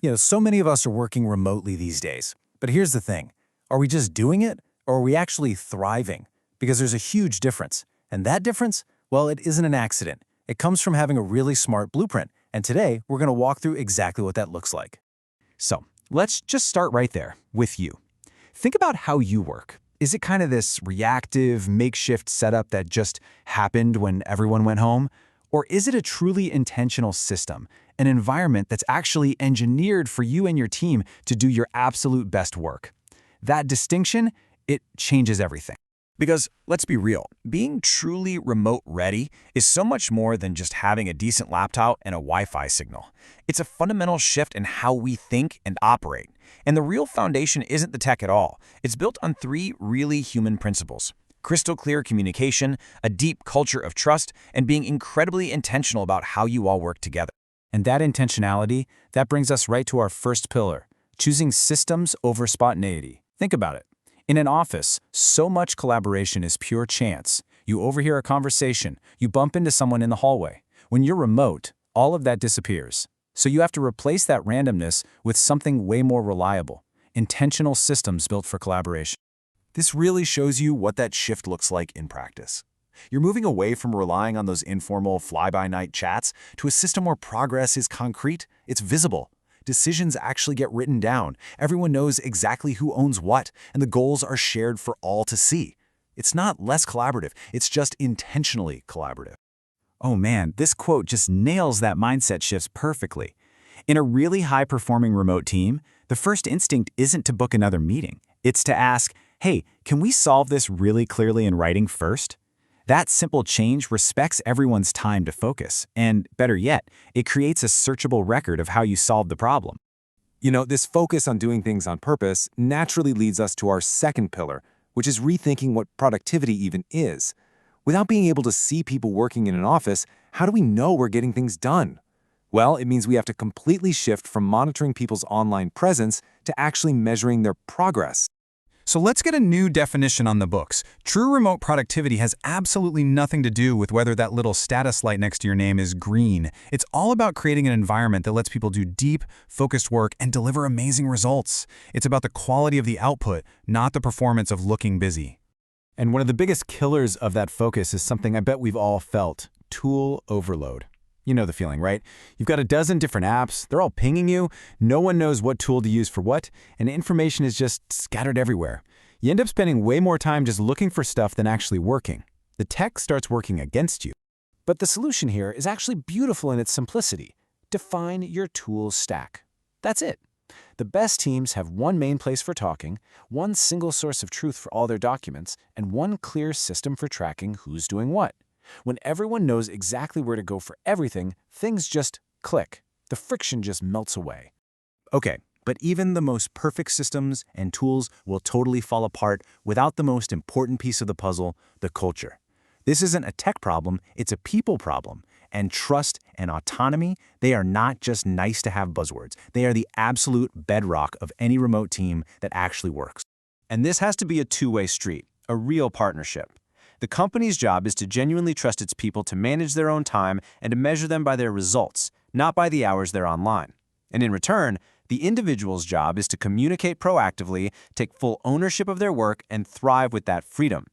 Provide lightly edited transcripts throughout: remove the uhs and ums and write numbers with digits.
So many of us are working remotely these days. But here's the thing. Are we just doing it, or are we actually thriving? Because there's a huge difference. And that difference, well, it isn't an accident. It comes from having a really smart blueprint. And today, we're going to walk through exactly what that looks like. So let's just start right there with you. Think about how you work. Is it kind of this reactive, makeshift setup that just happened when everyone went home? Or is it a truly intentional system, an environment that's actually engineered for you and your team to do your absolute best work? That distinction, it changes everything. Because let's be real, being truly remote ready is so much more than just having a decent laptop and a Wi-Fi signal. It's a fundamental shift in how we think and operate. And the real foundation isn't the tech at all. It's built on three really human principles: crystal clear communication, a deep culture of trust, and being incredibly intentional about how you all work together. And that intentionality, that brings us right to our first pillar, choosing systems over spontaneity. Think about it. In an office, so much collaboration is pure chance. You overhear a conversation, you bump into someone in the hallway. When you're remote, all of that disappears. So you have to replace that randomness with something way more reliable, intentional systems built for collaboration. This really shows you what that shift looks like in practice. You're moving away from relying on those informal fly-by-night chats to a system where progress is concrete, it's visible. Decisions actually get written down. Everyone knows exactly who owns what, and the goals are shared for all to see. It's not less collaborative, it's just intentionally collaborative. Oh man, this quote just nails that mindset shifts perfectly. In a really high-performing remote team, the first instinct isn't to book another meeting. It's to ask, hey, can we solve this really clearly in writing first? That simple change respects everyone's time to focus, and better yet, it creates a searchable record of how you solved the problem. This focus on doing things on purpose naturally leads us to our second pillar, which is rethinking what productivity even is. Without being able to see people working in an office, how do we know we're getting things done? Well, it means we have to completely shift from monitoring people's online presence to actually measuring their progress. So let's get a new definition on the books. True remote productivity has absolutely nothing to do with whether that little status light next to your name is green. It's all about creating an environment that lets people do deep, focused work and deliver amazing results. It's about the quality of the output, not the performance of looking busy. And one of the biggest killers of that focus is something I bet we've all felt: tool overload. You know the feeling, right? You've got a dozen different apps, they're all pinging you, no one knows what tool to use for what, and information is just scattered everywhere. You end up spending way more time just looking for stuff than actually working. The tech starts working against you. But the solution here is actually beautiful in its simplicity. Define your tools stack. That's it. The best teams have one main place for talking, one single source of truth for all their documents, and one clear system for tracking who's doing what. When everyone knows exactly where to go for everything, things just click. The friction just melts away. Okay, but even the most perfect systems and tools will totally fall apart without the most important piece of the puzzle, the culture. This isn't a tech problem, it's a people problem. And trust and autonomy, they are not just nice-to-have buzzwords. They are the absolute bedrock of any remote team that actually works. And this has to be a two-way street, a real partnership. The company's job is to genuinely trust its people to manage their own time and to measure them by their results, not by the hours they're online. And in return, the individual's job is to communicate proactively, take full ownership of their work, and thrive with that freedom.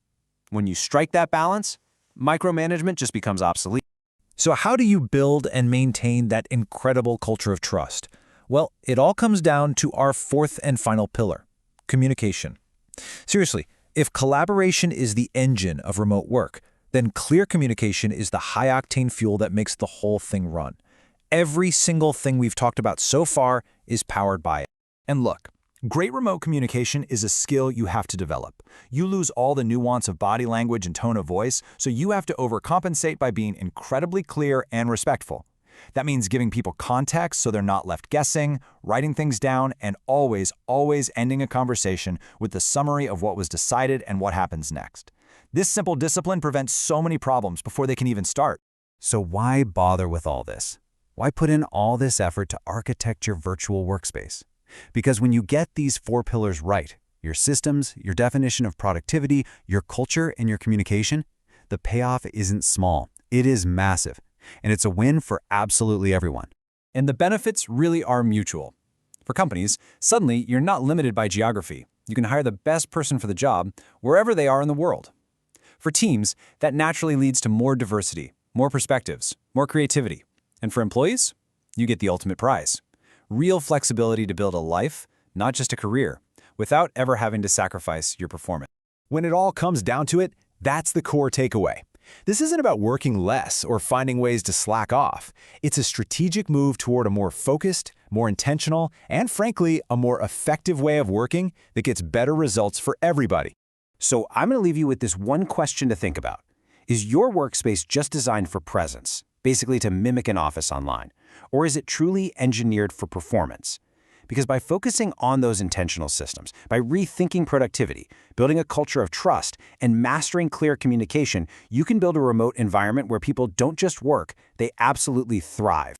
When you strike that balance, micromanagement just becomes obsolete. So how do you build and maintain that incredible culture of trust? Well, it all comes down to our fourth and final pillar: communication. Seriously, if collaboration is the engine of remote work, then clear communication is the high-octane fuel that makes the whole thing run. Every single thing we've talked about so far is powered by it. And look, great remote communication is a skill you have to develop. You lose all the nuance of body language and tone of voice, so you have to overcompensate by being incredibly clear and respectful. That means giving people context so they're not left guessing, writing things down, and always ending a conversation with the summary of what was decided and what happens next. This simple discipline prevents so many problems before they can even start. So why bother with all this? Why put in all this effort to architect your virtual workspace? Because when you get these four pillars right, your systems, your definition of productivity, your culture, and your communication, the payoff isn't small. It is massive. And it's a win for absolutely everyone. And the benefits really are mutual. For companies, suddenly you're not limited by geography. You can hire the best person for the job wherever they are in the world. For teams, that naturally leads to more diversity, more perspectives, more creativity. And for employees, you get the ultimate prize. Real flexibility to build a life, not just a career, without ever having to sacrifice your performance. When it all comes down to it, that's the core takeaway. This isn't about working less or finding ways to slack off. It's a strategic move toward a more focused, more intentional, and frankly, a more effective way of working that gets better results for everybody. So I'm going to leave you with this one question to think about. Is your workspace just designed for presence, basically to mimic an office online? Or is it truly engineered for performance? Because by focusing on those intentional systems, by rethinking productivity, building a culture of trust, and mastering clear communication, you can build a remote environment where people don't just work, they absolutely thrive.